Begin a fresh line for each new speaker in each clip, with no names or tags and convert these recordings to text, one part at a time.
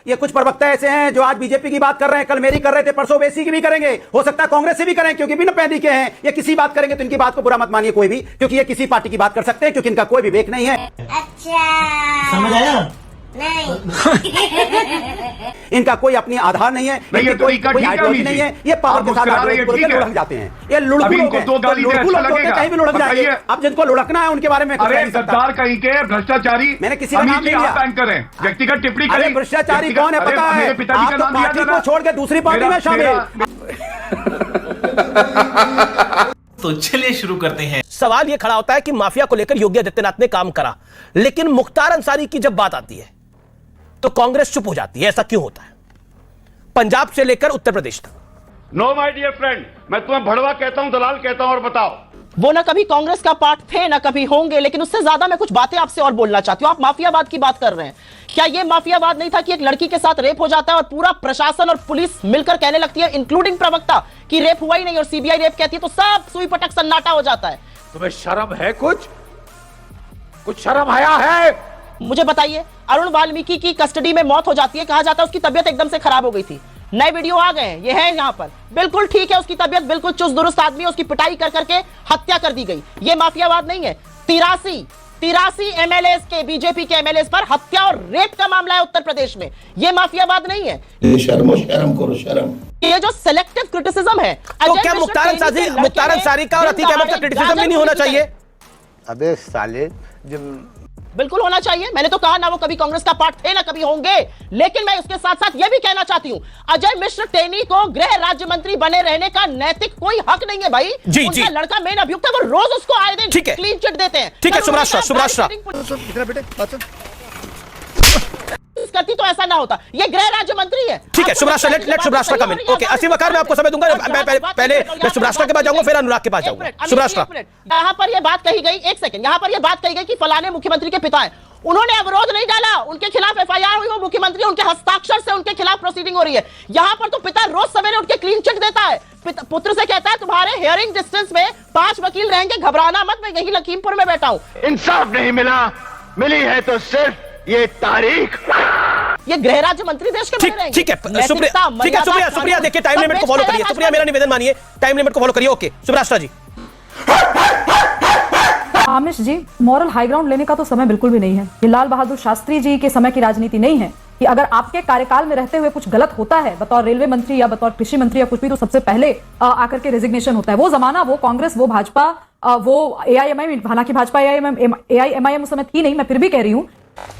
ये कुछ प्रवक्ता ऐसे हैं जो आज बीजेपी की बात कर रहे हैं, कल मेरी कर रहे थे, परसों ओवैसी की भी करेंगे, हो सकता है कांग्रेस से भी करें, क्योंकि बिना पैदी के हैं। ये किसी बात करेंगे तो इनकी बात को बुरा मत मानिए कोई भी, क्योंकि ये किसी पार्टी की बात कर सकते हैं, क्योंकि इनका कोई विवेक नहीं है।
अच्छा समझ आया? नहीं
इनका कोई अपनी आधार नहीं है, कोई आइडियोलॉजी नहीं है। ये पावर के साथ लुढ़क जाते हैं, ये लुढ़कू लोग हैं, कहीं भी लुढ़क जाएंगे। अब जिनको लुढ़कना है उनके बारे में
गद्दार कहीं के भ्रष्टाचारी,
मैंने किसी का नाम नहीं लिया।
व्यक्तिगत टिप्पणी
अरे भ्रष्टाचारी कौन है पता है? आप तो पार्टी को छोड़ के दूसरी पार्टी में शामिल।
तो चलिए शुरू करते हैं।
सवाल यह खड़ा होता है कि माफिया को लेकर योगी आदित्यनाथ ने काम करा, लेकिन मुख्तार अंसारी की जब बात आती है तो कांग्रेस चुप हो जाती है। ऐसा क्यों होता है? पंजाब से लेकर उत्तर प्रदेश तक।
नो माय डियर फ्रेंड, मैं तुम्हें भड़वा कहता हूं, दलाल कहता हूं, और बताओ।
वो ना कभी कांग्रेस का पार्ट थे ना कभी होंगे, लेकिन उससे ज्यादा मैं कुछ बातें आपसे और बोलना चाहती हूं। आप माफियावाद की बात कर रहे हैं, क्या ये माफियावाद नहीं था कि एक लड़की के साथ रेप हो जाता है और पूरा प्रशासन और पुलिस मिलकर कहने लगती है, इंक्लूडिंग प्रवक्ता, कि रेप हुआ ही नहीं, और सीबीआई रेप कहती है, तो सब सुई पटक सन्नाटा हो जाता है।
तुम्हें शर्म है? कुछ शर्म आया है?
मुझे बताइए, अरुण वाल्मीकि की कस्टडी में मौत हो जाती है, कहा जाता है उसकी तबियत एकदम से खराब हो गई थी। नए वीडियो आ गए हैं, ये है यहाँ पर, बिल्कुल ठीक है, उसकी तबियत बिल्कुल चुस्त दुरुस्त आदमी, उसकी पिटाई कर करके हत्या कर दी गई। ये माफियावाद नहीं है। 83 एमएलए के, बीजेपी के एमएलए पर हत्या और रेप का मामला है उत्तर प्रदेश में। ये माफियावाद नहीं है।
शर्म करो, शर्म।
ये जो सेलेक्टिव क्रिटिसिज्म है,
तो क्या मुख्तार अंसारी का और अतीक अहमद का क्रिटिसिज्म भी नहीं होना चाहिए?
अबे साले,
बिल्कुल होना चाहिए। मैंने तो कहा ना वो कभी कांग्रेस का पार्ट थे ना कभी होंगे, लेकिन मैं उसके साथ साथ यह भी कहना चाहती हूं, अजय मिश्र टेनी को गृह राज्य मंत्री बने रहने का नैतिक कोई हक नहीं है भाई। उनका लड़का मेन अभियुक्त है, वो रोज उसको आए दिन क्लीन चिट देते हैं।
ठीक है, सुभाष
करती तो ऐसा ना होता। ये गृह राज्य मंत्री है।
ठीक है, लेट सुभाष कम इन। ओके, असीम वकार मैं आपको समय दूंगा। पहले मैं सुभाष के पास जाऊंगा, फिर अनुराग के पास जाऊंगा। सुभाष,
यहाँ पर यह बात कही गई, एक सेकंड, यहाँ पर यह बात कही गई कि फलाने मुख्यमंत्री के पिता हैं, उन्होंने अवरोध नहीं डाला, उनके खिलाफ एफआईआर हुई, वो मुख्यमंत्री, उनके हस्ताक्षर से उनके खिलाफ प्रोसीडिंग हो रही है। यहाँ पर तो पिता रोज सवेरे उठ के क्लीन चिट देता है, पुत्र से कहता है तुम्हारे हियरिंग डिस्टेंस में 5 वकील रहेंगे, घबराना मत, मैं यही लखीमपुर में बैठा हूं।
इंसाफ नहीं मिला, मिली है तो सिर्फ ये तारीख।
ये गृह राज्य मंत्री देश के बने रहेंगे।
ठीक है, सुप्रिया देखिए, टाइम लिमिट को फॉलो करिए। सुप्रिया, मेरा निवेदन मानिए, टाइम लिमिट को फॉलो करिए। ओके, सुभाष जी।
आमिश जी, मॉरल हाई ग्राउंड लेने का तो समय बिल्कुल भी नहीं है। ये लाल बहादुर शास्त्री जी के समय की राजनीति नहीं है कि अगर आपके कार्यकाल में रहते हुए कुछ गलत होता है बतौर रेलवे मंत्री या बतौर कृषि मंत्री या कुछ भी, तो सबसे पहले आकर के रेजिग्नेशन होता है। वो जमाना, वो कांग्रेस, वो भाजपा, वो एआईएमआईएम, हालांकि भाजपा एआईएमआईएम उस समय थी नहीं, मैं फिर भी कह रही हूँ।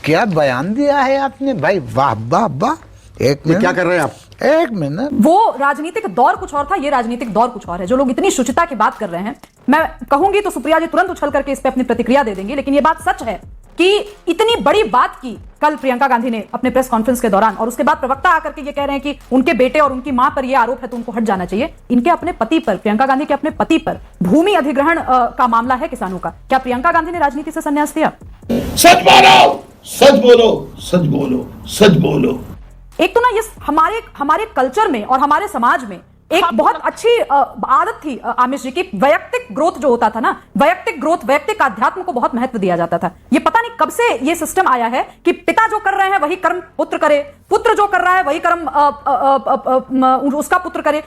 क्या बयान दिया है आपने भाई, वाह वाह वाह। एक मिनट,
क्या कर रहे हैं आप?
एक मिनट,
वो राजनीतिक दौर कुछ और था, ये राजनीतिक दौर कुछ और है। जो लोग इतनी शुचिता की बात कर रहे हैं, मैं कहूंगी तो सुप्रिया जी तुरंत उछल करके इस पे अपनी प्रतिक्रिया दे देंगी, लेकिन ये बात सच है कि इतनी बड़ी बात की कल प्रियंका गांधी ने अपने प्रेस कॉन्फ्रेंस के दौरान, और उसके बाद प्रवक्ता आकर के ये कह रहे हैं कि उनके बेटे और उनकी मां पर ये आरोप है तो उनको हट जाना चाहिए। इनके अपने पति पर, प्रियंका गांधी के अपने पति पर भूमि अधिग्रहण का मामला है किसानों का। क्या प्रियंका गांधी ने राजनीति से संन्यास दिया?
सच बोलो, सच बोलो, सच बोलो, सच बोलो।
एक तो ना ये हमारे कल्चर में और हमारे समाज में एक बहुत अच्छी आदत थी आमिश जी की, वैयक्तिक ग्रोथ जो होता था ना, वैयक्तिक ग्रोथ, वैयक्तिक आध्यात्म को बहुत महत्व दिया जाता था। ये पता नहीं कब से ये सिस्टम आया है कि पिता जो कर रहे हैं वही कर्म पुत्र करे, पुत्र जो कर रहा है वही कर्म उसका पुत्र करे।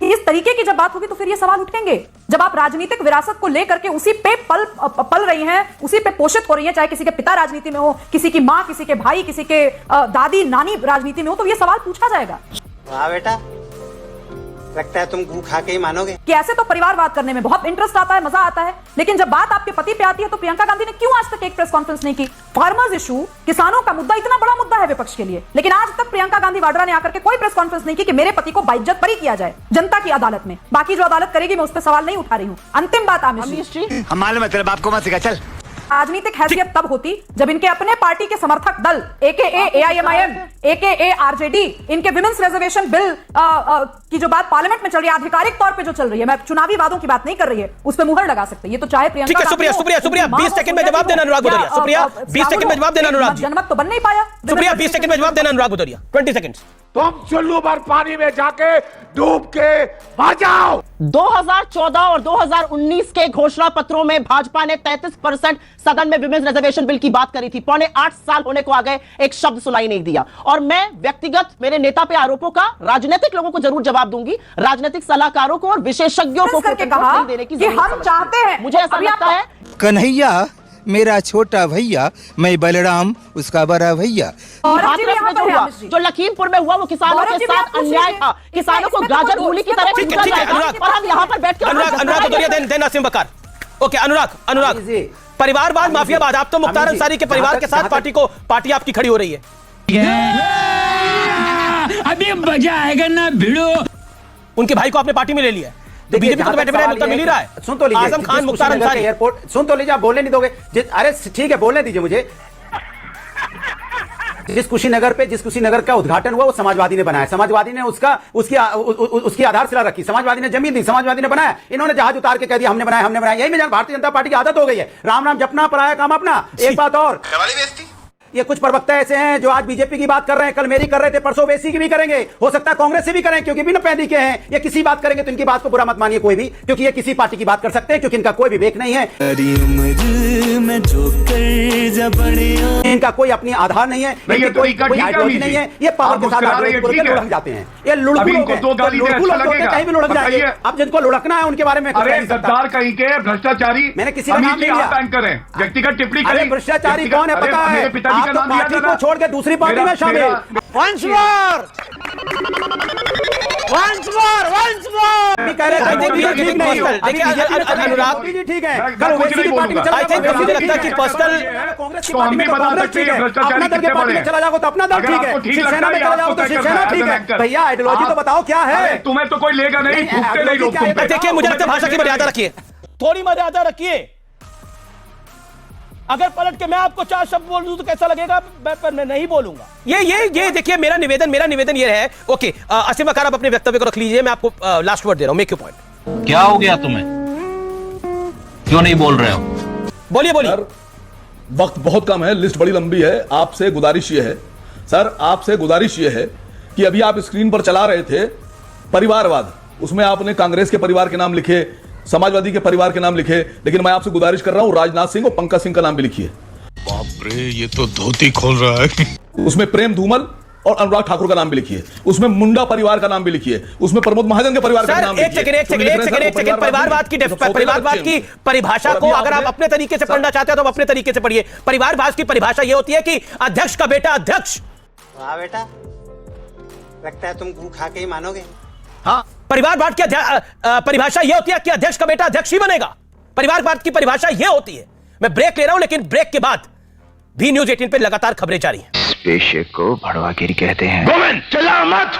इस तरीके की जब बात होगी तो फिर ये सवाल उठेंगे। जब आप राजनीतिक विरासत को लेकर के उसी पे पल रही हैं, उसी पे पोषित हो रही हैं, चाहे किसी के पिता राजनीति में हो, किसी की मां, किसी के भाई, किसी के दादी नानी राजनीति में हो, तो ये सवाल पूछा जाएगा।
वाह बेटा, लगता है तुम गू खा के ही मानोगे
कि ऐसे तो परिवारवाद करने में बहुत इंटरेस्ट आता है, मजा आता है, लेकिन जब बात आपके पति पे आती है तो प्रियंका गांधी ने क्यों आज तक एक प्रेस कॉन्फ्रेंस नहीं की? फार्मर्स इशू, किसानों का मुद्दा इतना बड़ा मुद्दा है विपक्ष के लिए, लेकिन आज तक प्रियंका गांधी वाड्रा ने आकर के कोई प्रेस कॉन्फ्रेंस नहीं की कि मेरे पति को बाइज्जत बरी किया जाए जनता की अदालत में। बाकी जो अदालत करेगी मैं उस पर सवाल नहीं उठा रही हूँ। अंतिम बात आमिश जी,
हम मालूम है तेरे बाप को मत सिखा, चल।
राजनीतिक हैसियत तब होती जब इनके अपने पार्टी के समर्थक दल एकेए एआईएमआईएम, एकेए आरजेडी, इनके विमेंस रिजर्वेशन बिल की जो बात पार्लियामेंट में चल रही है, आधिकारिक तौर पे जो चल रही है, मैं चुनावी वादों की बात नहीं कर रही है, उस पे मुहर लगा सकते हैं। ये तो चाहे प्रियंका।
ठीक है, सुप्रिया 20 सेकंड में जवाब देना अनुराग भदौरिया। सुप्रिया 20 सेकंड में जवाब देना अनुराग।
जनमत तो बन नहीं पाया।
सुप्रिया 20 सेकंड में जवाब देना अनुराग भदौरिया। 20 सेकंड्स।
तुम चुल्लू भर पानी में जाके डूब के मर जाओ।
2014 और 2019 के घोषणा पत्रों में भाजपा ने 33% सदन में विमेंस रिजर्वेशन बिल की बात करी थी, 8.25 साल होने को आ गए, एक शब्द सुनाई नहीं दिया। और मैं व्यक्तिगत मेरे नेता पे आरोपों का राजनीतिक लोगों को जरूर जवाब दूंगी, राजनीतिक सलाहकारों को और विशेषज्ञों को
करके कहा
नहीं देने की
कि
जरूरत
हम चाहते हैं।
मुझे ऐसा लगता है
कन्हैया मेरा छोटा भैया, मैं बलराम उसका बड़ा भैया।
हाथरस में जो हुआ, जो लखीमपुर में हुआ, वो किसानों के साथ अन्याय था। किसानों को गाजर मूली की तरह
ठीक है, अनुराग,
और हम यहाँ पर बैठ के
अनुराग देन नासिम बकार। ओके अनुराग, परिवारवाद माफियावाद, आप तो मुख्तार अंसारी के परिवार के साथ पार्टी आपकी खड़ी हो रही है।
अभी मजा आएगा ना भिड़ो।
उनके भाई को आपने पार्टी में ले लिया है, तो बीजेपी को बैठे बैठे मिल ही रहा है।
सुन तो लीजिए,
आजम खान, मुख्तार अंसारी
एयरपोर्ट, सुन तो लीजिए, आप बोलने नहीं दोगे। अरे ठीक है, बोलने दीजिए मुझे। जिस कुशीनगर का उद्घाटन हुआ वो समाजवादी ने बनाया, समाजवादी ने उसकी आधारशिला रखी, समाजवादी ने जमीन दी, समाजवादी ने बनाया। इन्होंने जहाज उतार के कह दिया हमने बनाया। यही में भारतीय जनता पार्टी की आदत हो गई है, राम नाम जपना, पराया काम अपना। एक बात और, ये कुछ प्रवक्ता ऐसे हैं जो आज बीजेपी की बात कर रहे हैं, कल मेरी कर रहे थे, परसों ओवैसी की भी करेंगे, हो सकता है कांग्रेस से भी करें, क्योंकि बिना पैदी के हैं। ये किसी बात करेंगे तो इनकी बात को बुरा मत मानिए कोई भी, क्योंकि ये किसी पार्टी की बात कर सकते हैं, क्योंकि इनका कोई विवेक नहीं है, इनका कोई अपनी आधार नहीं है, कोई आइडियोलॉजी नहीं है। ये पावर के साथ लुढ़क जाते हैं, ये लुढ़क कहीं भी लुढ़क जाएंगे। अब जिनको लुढ़कना है उनके बारे में
गद्दार कहीं के भ्रष्टाचारी,
मैंने किसी का नाम नहीं लिया।
व्यक्तिगत टिप्पणी
अरे भ्रष्टाचारी कौन है पता है? आप तो पार्टी को छोड़ के दूसरी पार्टी में शामिल।
Once more!
कह रहे थे ठीक नहीं, अनुराग जी ठीक है, कल ओवैसी की पार्टी में चला जाओ। मुझे लगता है कि पर्सनल कांग्रेस की पार्टी में तो कांग्रेस ठीक है, अपना दल के पार्टी में चला जाओ तो अपना दल ठीक है, शिवसेना में चला जाओ तो शिवसेना ठीक है। भैया आइडियोलॉजी तो बताओ क्या है?
तुम्हें तो कोई लेगा नहीं, भूखते नहीं लोग तुम पे।
देखिए, मुझे लगता है भाषा की मर्यादा रखिए, थोड़ी मर्यादा रखिए। अगर पलट के मैं आपको 4 शब्द बोल दूं तो कैसा लगेगा? पर मैं नहीं बोलूंगा। ये देखिए, मेरा निवेदन ये है। ओके, असीम बकार, आप अपने वक्तव्य को रख लीजिए, मैं आपको लास्ट वर्ड दे रहा हूं। Make your point.
क्या हो गया तुम्हें, क्यों नहीं बोल रहे हो?
बोलिए।
वक्त बहुत कम है, लिस्ट बड़ी लंबी है। आपसे गुजारिश ये है सर, आपसे गुजारिश ये है कि अभी आप स्क्रीन पर चला रहे थे परिवारवाद, उसमें आपने कांग्रेस के परिवार के नाम लिखे, समाजवादी के परिवार के नाम लिखे, लेकिन मैं आपसे गुजारिश कर रहा हूं राजनाथ सिंह और पंकज सिंह का नाम भी लिखिए। बाप रे, ये तो धोती खोल रहा है। उसमें प्रेम धूमल और अनुराग ठाकुर का नाम भी लिखिए, उसमें मुंडा परिवार का नाम भी लिखिए, उसमें प्रमोद महाजन के परिवार का नाम लिखिए।
एक सेकंड, परिवारवाद की परिभाषा को अगर आप अपने तरीके से पढ़ना चाहते हो तो अपने तरीके से पढ़िए। परिवारवाद की परिभाषा यह होती है कि अध्यक्ष का बेटा अध्यक्ष।
वाह बेटा, लगता है तुम गू खा के ही मानोगे।
हाँ, परिवारवाद की परिभाषा यह होती है कि अध्यक्ष का बेटा अध्यक्ष ही बनेगा। परिवारवाद की परिभाषा यह होती है। मैं ब्रेक ले रहा हूं, लेकिन ब्रेक के बाद भी न्यूज़ 18 पे लगातार खबरें जारी हैं।
पेशे को भड़वागिरी कहते हैं।
गोविंद चिल्ला मत।